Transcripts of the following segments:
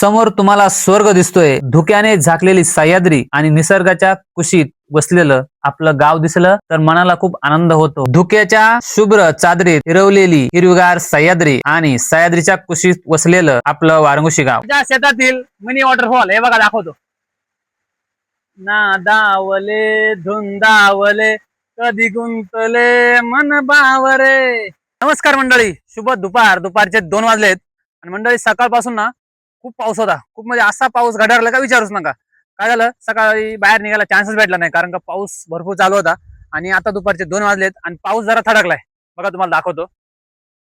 समोर तुम्हाला स्वर्ग दिसतोय, धुक्याने झाकलेली सह्याद्री आणि निसर्गाच्या कुशीत बसलेलं आपलं गाव दिसलं तर मनाला खूप आनंद होतो. धुक्याच्या शुभ्र चादरीत हिरवलेली हिरवीगार सह्याद्री आणि सह्याद्रीच्या कुशीत वसलेलं आपलं वारंगुशी गाव. त्या शेतातील मिनी वॉटरफॉल हे बघा दाखवतो. ना दावले धुंदावले कधी गुंतले मन बावरे. नमस्कार मंडळी, शुभ दुपारचे 2 वाजलेत आणि मंडळी सकाळपासून ना खूप पाऊस होता. खूप म्हणजे असा पाऊस घडारला का विचारूच नका. काय झालं, सकाळी बाहेर निघायला चान्सच भेटला नाही कारण का पाऊस भरपूर चालू होता. आणि आता दुपारचे 2 वाजलेत आणि पाऊस जरा थडकलाय. बघा तुम्हाला दाखवतो,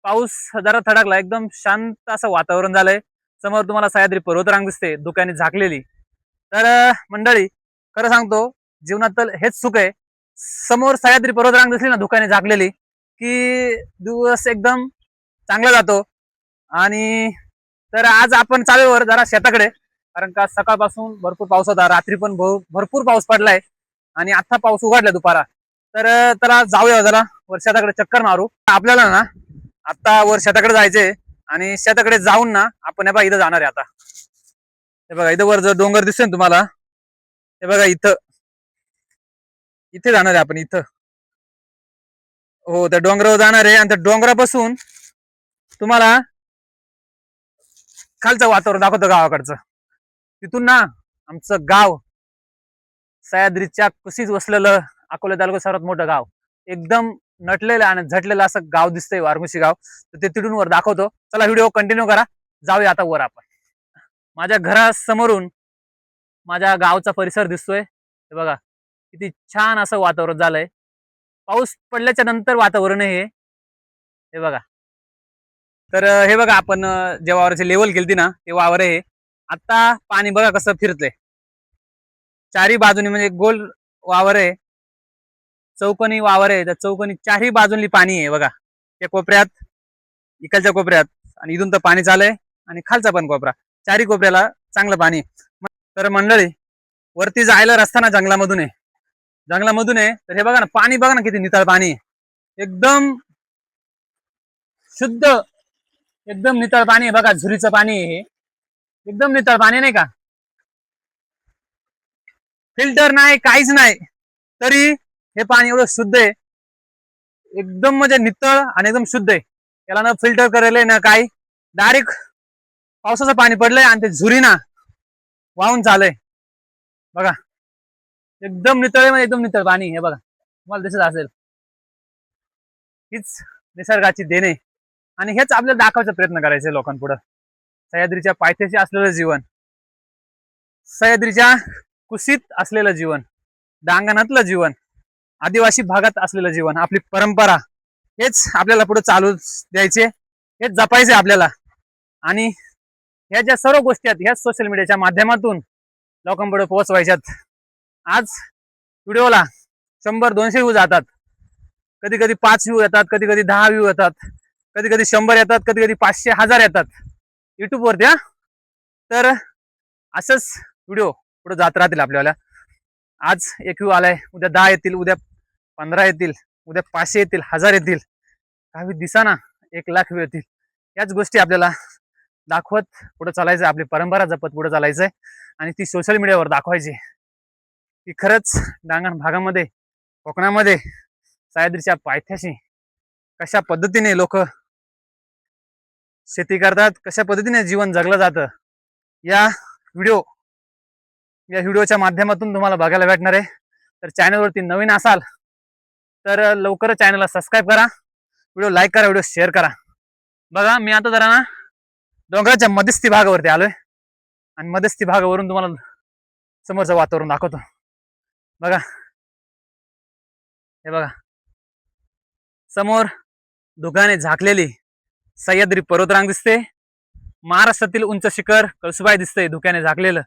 पाऊस जरा थडकला, एकदम शांत असं वातावरण झालंय. समोर तुम्हाला सह्याद्री पर्वतरांग दिसते धुक्याने झाकलेली. तर मंडळी, खरं सांगतो, जीवनात हेच सुख आहे. समोर सह्याद्री पर्वतरांग दिसली ना धुक्याने झाकलेली की दिवस एकदम चांगला जातो. आणि तर आज आपण चालूवर जरा शेताकडे, कारण का सकाळपासून भरपूर पाऊस होता, रात्री पण भरपूर पाऊस पडलाय आणि आता पाऊस उघडला दुपारा. तर त्याला जाऊया जरा वर शेताकडे चक्कर मारू. आपल्याला ना आता वर शेताकडे जायचंय आणि शेताकडे जाऊन ना आपण हे बघा इथं जाणार आहे. आता हे बघा इथं वर जर डोंगर दिसतोय ना तुम्हाला, हे बघा इथे जाणार आहे आपण. इथं हो, त्या डोंगरावर जाणार आहे आणि त्या डोंगरापासून तुम्हाला खालचं वातावरण दाखवतो गावाकडचं. तिथून ना आमचं गाव सह्याद्रीच्या कुशीत वसलेलं अकोला तालुक्यात सर्वात मोठं गाव, एकदम नटलेलं आणि झटलेलं असं गाव दिसतंय वारंगुशी गाव. तर ते तिथून वर दाखवतो. चला व्हिडिओ कंटिन्यू करा, जाऊया आता वर आपण. माझ्या घरासमोरून माझ्या गावचा परिसर दिसतोय. हे बघा किती छान असं वातावरण झालंय. पाऊस पडल्याच्या नंतर वातावरण हे बघा. तर हे बघा आपण जे वावराची लेवल केली ना ते वावर आहे. आता पाणी बघा कसं फिरतंय चारी बाजूनी, म्हणजे गोल वावर आहे, चौकोनी वावर आहे. त्या चौकोनी चारही बाजूनी पाणी आहे बघा. त्या कोपऱ्यात, इकडच्या कोपऱ्यात, आणि इथून तर पाणी चाललंय आणि खालचा पण कोपरा, चारी कोपऱ्याला चांगलं पाणी. तर मंडळी, वरती जायला रस्ता ना जंगलामधून आहे. तर हे बघा ना पाणी, बघा ना किती नितळ पाणी, एकदम शुद्ध, एकदम नितळ पाणी आहे बघा. झुरीचं पाणी आहे हे, एकदम नितळ पाणी, नाही का, फिल्टर नाही, काहीच नाही, तरी हे पाणी एवढं शुद्ध आहे, एकदम म्हणजे नितळ आणि एकदम शुद्ध आहे. त्याला ना फिल्टर करायला ना काही, डायरेक्ट पावसाचं पाणी पडलंय आणि ते झुरी ना वाहून चालय बघा. एकदम नितळ आहे, म्हणजे एकदम नितळ पाणी. हे बघा तुम्हाला दिसत असेल, हीच निसर्गाची देणे आणि हेच आपल्याला दाखवायचा प्रयत्न करायचे लोकांपुढं. सह्याद्रीच्या पायथ्याशी असलेलं जीवन, सह्याद्रीच्या कुशीत असलेलं जीवन, डांगणातलं जीवन, आदिवासी भागात असलेलं जीवन, आपली परंपरा, हेच आपल्याला पुढे चालू द्यायचे, हेच जपायचे आपल्याला. आणि ह्या ज्या सर्व गोष्टी आहेत ह्याच सोशल मीडियाच्या माध्यमातून लोकांपुढे पोहोचवायच्यात. आज व्हिडिओला 100-200 व्ह्यू जातात, कधी कधी 5 व्ह्यू येतात, कधी कधी 10 व्ह्यू येतात, कधी कधी 100 येतात, कधी कधी 500-1000 येतात युट्यूब वरती. तर असंच व्हिडिओ पुढे जात राहतील आपल्याला. आज 1 व्ह्यू आलाय, उद्या 10 येतील, उद्या 15 येतील, उद्या 500 येतील, 1000 येतील, काही दिवसांना 1,00,000 व्ह्यू येतील. याच गोष्टी आपल्याला दाखवत पुढे चालायचं, आपली परंपरा जपत पुढे चालायचंय आणि ती सोशल मीडियावर दाखवायची की खरंच डांगण भागामध्ये, कोकणामध्ये, सह्याद्रीच्या पायथ्याशी कशा पद्धतीने लोक शेती करतात, कशा पद्धतीने जीवन जगलं जातं. या व्हिडिओच्या माध्यमातून तुम्हाला बघायला भेटणार आहे. तर चॅनलवरती नवीन असाल तर लवकरच चॅनलला सबस्क्राईब करा, व्हिडिओ लाईक करा, व्हिडिओ शेअर करा. बघा मी आता जरा ना डोंगराच्या मध्यस्थी भागावरती आलोय आणि मध्यस्थी भागावरून तुम्हाला समोरचं वातावरण दाखवतो. बघा, हे बघा समोर धुक्याने झाकलेली सह्याद्री पर्वतरांग दिसते. महाराष्ट्रातील उंच शिखर कळसुबाई दिसतंय धुक्याने झाकलेलं.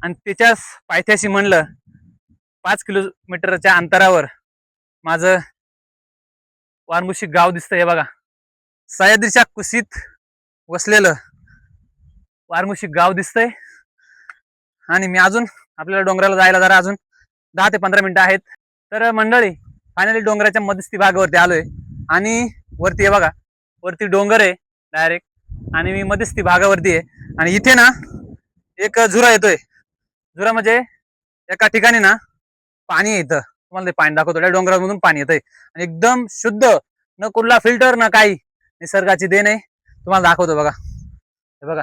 आणि त्याच्याच पायथ्याशी म्हणलं 5 किलोमीटरच्या अंतरावर माझं वारंगुशी गाव दिसतंय. हे बघा, सह्याद्रीच्या कुशीत वसलेलं वारंगुशी गाव दिसतंय. आणि मी अजून, आपल्याला डोंगराला जायला जरा अजून 10 ते 15 मिनिटं आहेत. तर मंडळी, फायनली डोंगराच्या मध्यस्थी भागावरती आलोय आणि वरती हे बघा, वरती डोंगर आहे डायरेक्ट आणि मी मध्यस्थी भागावरती आहे. आणि इथे ना एक झुरा येतोय. झुरा म्हणजे एका ठिकाणी ना पाणी आहे. इथं तुम्हाला ते पाणी दाखवतो. त्या डोंगरामधून पाणी येतंय आणि एकदम शुद्ध, न कुठला फिल्टर न काही, निसर्गाची देण आहे. तुम्हाला दाखवतो बघा. हे बघा,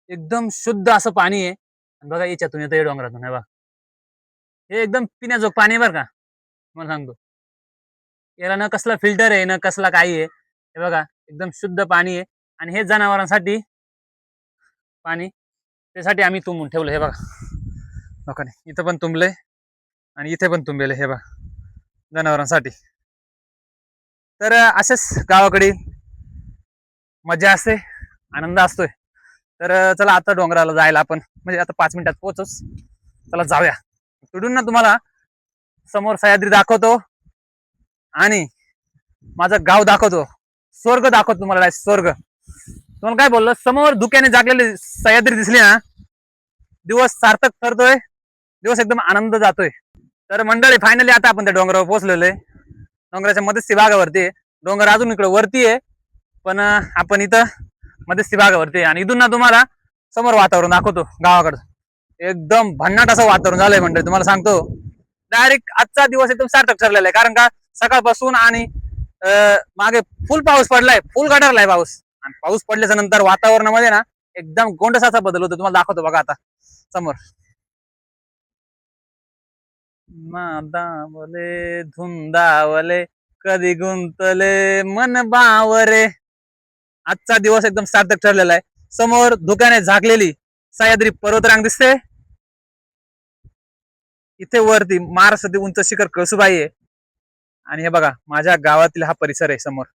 एकदम शुद्ध असं पाणी आहे. आणि बघा याच्यातून येतं डोंगरातून. हे बघा, हे एकदम पिण्याजोग पाणी आहे बरं का, तुम्हाला सांगतो. याला न कसला फिल्टर आहे, न कसला काही आहे. हे बघा, एकदम शुद्ध पाणी आहे. आणि हे जनावरांसाठी पाणी, त्यासाठी आम्ही तुंबून ठेवलं. हे बघा, लोकांनी इथं पण तुंबले आणि इथे पण तुंबेले. हे बघा, जनावरांसाठी. तर असेच गावाकडे मजा असते, आनंद असतोय. तर चला आता डोंगराला जायला आपण, म्हणजे आता 5 मिनिटात पोहोचच. चला जाऊया. तिकडून ना तुम्हाला समोर सह्याद्री दाखवतो आणि माझं गाव दाखवतो, स्वर्ग दाखवतो तुम्हाला. स्वर्ग तुम्हाला काय बोललो, समोर धुक्याने जागलेली सह्याद्री दिसली ना, दिवस सार्थक ठरतोय, दिवस एकदम आनंद जातोय. तर मंडळी फायनली आता आपण त्या डोंगरावर पोहोचलेलो आहे. डोंगराच्या मध्यस्थी भागावरती आहे. डोंगर अजून इकडे वरती आहे, पण आपण इथं मध्यस्थी भागावरती आहे. आणि इथून ना तुम्हाला समोर वातावरण दाखवतो गावाकडं. एकदम भन्नाट असं वातावरण झालंय मंडळी, तुम्हाला सांगतो. डायरेक्ट आजचा दिवस एकदम सार्थक ठरलेला आहे. कारण का सकाळपासून आणि मागे फुल पाऊस पडलाय, फुल गटारलाय पाऊस. आणि पाऊस पडल्याच्या नंतर वातावरणामध्ये ना एकदम गोंडसाचा बदल होतो. तुम्हाला दाखवतो बघा आता समोर. मादावले धुंदावले कधी गुंतले मन बावरे. आजचा दिवस एकदम सार्थक ठरलेला आहे. समोर धुक्याने झाकलेली सह्याद्री पर्वतरांग दिसते. इथे वरती महाराष्ट्रातील उंच शिखर कळसुबाई आहे. आणि हे बघा, माझ्या गावातील हा परिसर आहे समोर.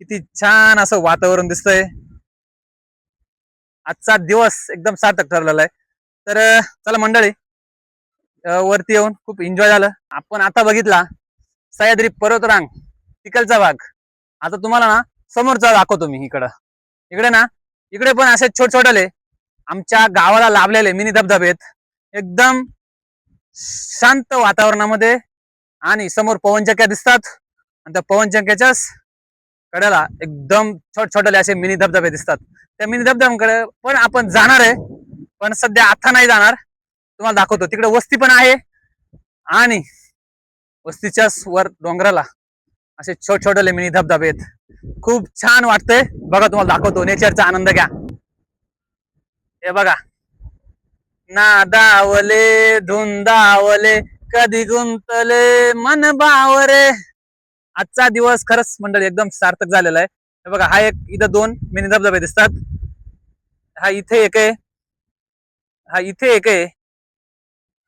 किती छान असं वातावरण दिसतंय. आजचा दिवस एकदम सार्थक ठरलेला आहे. तर चला मंडळी, वरती येऊन खूप एन्जॉय झालं. आपण आता बघितला सह्याद्री पर्वतरांग, तिकडचा भाग. आता तुम्हाला ना समोरचा दाखवतो मी. इकडे ना, इकडे पण असे छोटे आमच्या गावाला लाभलेले मिनी धबधबे आहेत. एकदम शांत वातावरणामध्ये. आणि समोर पवनचक्क्या दिसतात, आणि त्या पवनचक्क्याच्याच कडेला एकदम छोटे असे मिनी धबधबे दिसतात. त्या मिनी धबधब्यांकडे पण आपण जाणार आहे, पण सध्या आता नाही जाणार. तुम्हाला दाखवतो. तिकडे वस्ती पण आहे, आणि वस्तीच्याच वर डोंगराला असे छोटे मिनी धबधबे आहेत. खूप छान वाटतंय बघा. तुम्हाला दाखवतो, नेचरचा आनंद घ्या. हे बघा, नादावले धुंदावले कधी गुंतले मन बावरे. आजचा दिवस खरंच मंडळी एकदम सार्थक झालेला आहे. हे बघा, हा एक इथं 2 मिनी धबधबे दिसतात. हा इथे एक आहे, हा इथे एक आहे,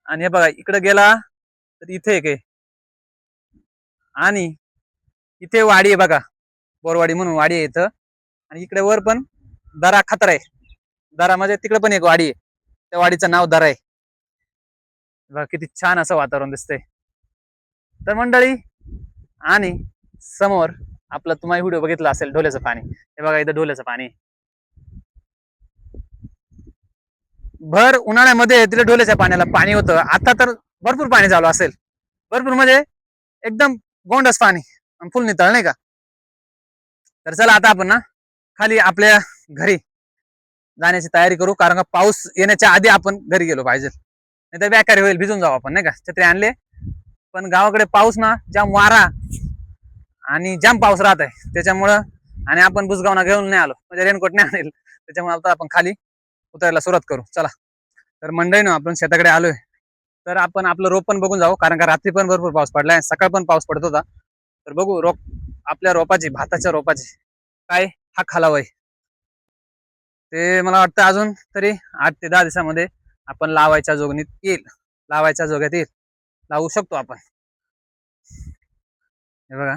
आणि हे बघा इकडे गेला तर इथे एक आहे. आणि इथे वाडी आहे बघा, बोरवाडी म्हणून वाडी आहे इथं. आणि इकडे वर पण दरा खतरा आहे. दरा म्हणजे तिकडे पण एक वाडी आहे, त्या वाडीचं नाव दरा आहे. बघा किती छान असं वातावरण दिसतंय. तर मंडळी, आणि समोर आपला तुम्ही व्हिडिओ बघितला असेल ढोल्याचं पाणी. हे बघा, इथं ढोल्याचं पाणी. भर उन्हाळ्यामध्ये तिथे ढोल्याच्या पाण्याला पाणी होतं. आता तर भरपूर पाणी झालं असेल. भरपूर म्हणजे एकदम गोंडस पाणी, फुल नितळ, नाही का. तर चला आता आपण ना खाली आपल्या घरी जाण्याची तयारी करू. कारण का पाऊस येण्याच्या आधी आपण घरी गेलो पाहिजे, नाही तर बेकारी होईल, भिजून जाऊ आपण, नाही का. छत्री आणले, पण गावाकडे पाऊस ना जाम वारा आणि जाम पाऊस राहत आहे त्याच्यामुळं. आणि आपण बुजगावना घेऊन नाही आलो, म्हणजे रेनकोट नाही आणेल, त्याच्यामुळे आता आपण खाली उतरायला सुरुवात करू. चला. तर मंडळी ना, आपण शेताकडे आलोय. तर आपण आपलं रोप पण बघून जाऊ, कारण का रात्री पण भरपूर पाऊस पडलाय, सकाळ पण पाऊस पडत होता. तर बघू आपल्या रोपाची, भाताच्या रोपाची काय हा खालावय. ते मला वाटतं अजून तरी 8 ते 10 दिवसामध्ये आपण लावायच्या जोगणीत येईल, लावायच्या जोग्यात येईल, लावू शकतो आपण. हे बघा,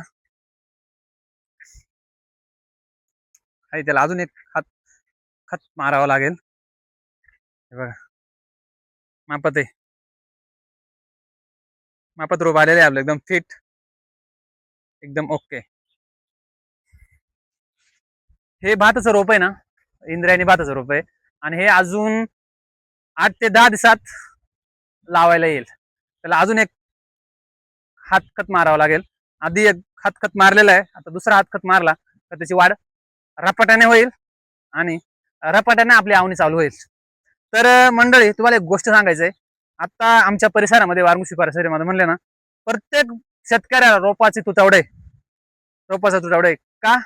त्याला अजून एक खत मारावं लागेल. हे बघा, मापात आहे, मापात रोप आलेले आहे आपलं, एकदम फिट, एकदम ओके. हे भाताचं रोप आहे ना, इंद्रायणी भाताचं रोप आहे. आणि हे अजून 8 ते 10 दिवसात लावायला येईल. त्याला अजून एक खत मारावं लागेल. आधी एक खत मारलेलं आहे, आता दुसरा खत मारला तर त्याची वाढ रपाट्याने होईल. आणि रपाट्याने आपली आवणी चालू होईल. तर मंडळी, तुम्हाला एक गोष्ट सांगायचंय. आता आमच्या परिसरामध्ये, वारमुशी परिसरामध्ये म्हणले ना, प्रत्येक शेतकऱ्याला रोपाचा तुटवडा आहे. का?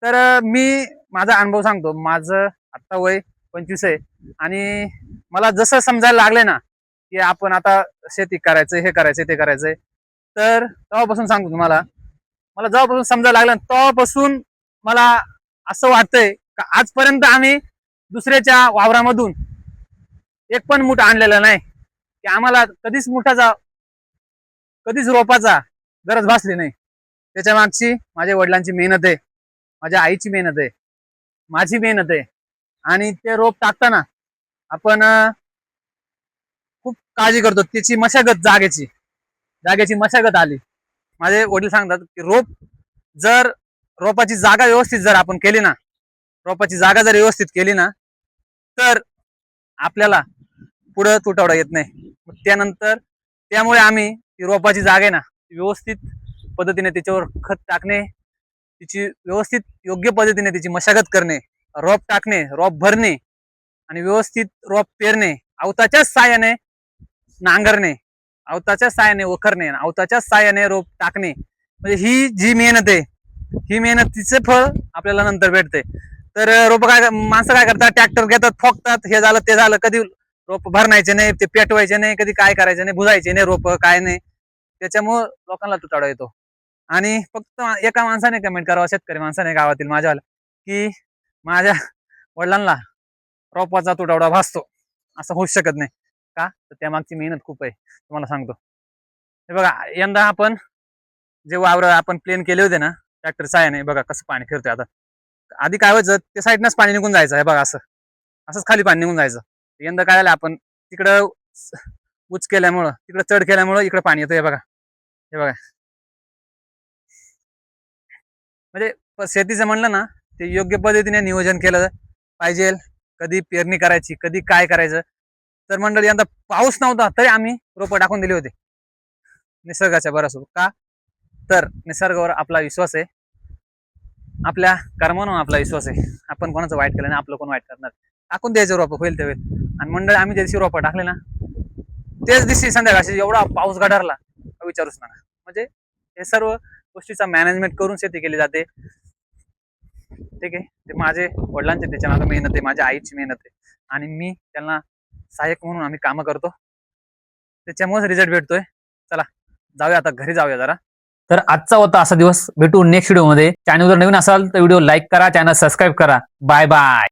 तर मी माझा अनुभव सांगतो. माझं आता वय 25 आहे आणि मला जसं समजायला लागले ना की आपण आता शेती करायचंय, हे करायचंय, ते करायचंय, तर तेव्हापासून सांगतो तुम्हाला, मला जेव्हापासून समजायला लागलं तेव्हापासून मला असं वाटतंय का आजपर्यंत आम्ही दुसऱ्याच्या वावरामधून एक पण मूठ आणलेला नाही, की आम्हाला कधीच रोपाचा गरज भासली नाही. त्याच्या मागची माझ्या वडिलांची मेहनत आहे, माझ्या आईची मेहनत आहे, माझी मेहनत आहे. आणि ते रोप टाकताना आपण खूप काळजी करतो. त्याची मशागत, जागेची मशागत आली. माझे वडील सांगतात की रोपाची जागा व्यवस्थित जर आपण केली ना, तर आपल्याला पुढं तुटवडा येत नाही. त्यामुळे आम्ही ती रोपाची जागा आहे ना, व्यवस्थित पद्धतीने त्याच्यावर खत टाकणे, तिची व्यवस्थित योग्य पद्धतीने तिची मशागत करणे, रोप टाकणे, रोप भरणे आणि व्यवस्थित रोप पेरणे, अवताच्याच साहाय्याने नांगरणे, अवताच्याच साहाय्याने वखरणे, अवताच्याच साहाय्याने रोप टाकणे. म्हणजे ही जी मेहनत आहे, ही मेहनतीचे फळ आपल्याला नंतर भेटते. तर माणसं काय करतात, ट्रॅक्टर घेतात, ठोकतात, हे झालं ते झालं, कधी रोप भरणायचे नाही, ते पेटवायचे नाही, कधी काय करायचे नाही, बुजायचे नाही रोप, काय नाही. त्याच्यामुळं लोकांना तुटवडा येतो. आणि फक्त एका माणसाने कमेंट करावं, शेतकरी माणसाने गावातील माझ्यावाला, की माझ्या वडिलांना रोपाचा तुटवडा भासतो. असं होऊच शकत नाही. का? तर त्यामागची मेहनत खूप आहे, तुम्हाला सांगतो. हे बघा, यंदा आपण जे वावर आपण प्लेन केले होते ना ट्रॅक्टर साहाय्याने, बघा कसं पाणी फिरतंय. आता आधी काय व्हायचं, त्या साईडनंच पाणी निघून जायचं. हे बघा, असंच खाली पाणी निघून जायचं. यंदा काय झालं, आपण तिकडं उच केल्यामुळं, तिकडं चढ केल्यामुळं इकडे पाणी येतं. हे बघा, म्हणजे शेतीचं म्हणलं ना, ते योग्य पद्धतीने नियोजन केलं पाहिजे. कधी पेरणी करायची, कधी काय करायचं. तर मंडळी, यंदा पाऊस नव्हता तरी आम्ही रोपं टाकून दिली होती निसर्गाच्या भरोश्यावर. का? तर निसर्गावर आपला विश्वास आहे, आपल्या कर्मावर आपला विश्वास आहे. आपण कोणाचं वाईट केलं नाही, आपलं कोण वाईट करणार. टाकून द्यायचं रोपं, होईल ते होईल. आणि मंडळी, आम्ही ज्या दिवशी रोपं टाकले ना, तेच दिवशी संध्याकाळी एवढा पाऊस गडारला, विचारूच नका. म्हणजे हे सर्व गोष्टीचा मॅनेजमेंट करून शेती केली जाते. ठीक आहे. ते माझे वडिलांचे त्याच्या मागे मेहनत आहे, माझ्या आईची मेहनत आहे, आणि मी त्यांना सहाय्यक म्हणून आम्ही कामं करतो. त्याच्यामुळेच रिझल्ट भेटतोय. चला जाऊया, आता घरी जाऊया जरा. तर आजचा होता असा दिवस. भेटू नेक्स्ट व्हिडिओ मध्ये. चॅनल जर नवीन असाल तर व्हिडिओ लाईक करा, चॅनल सबस्क्राईब करा. Bye bye.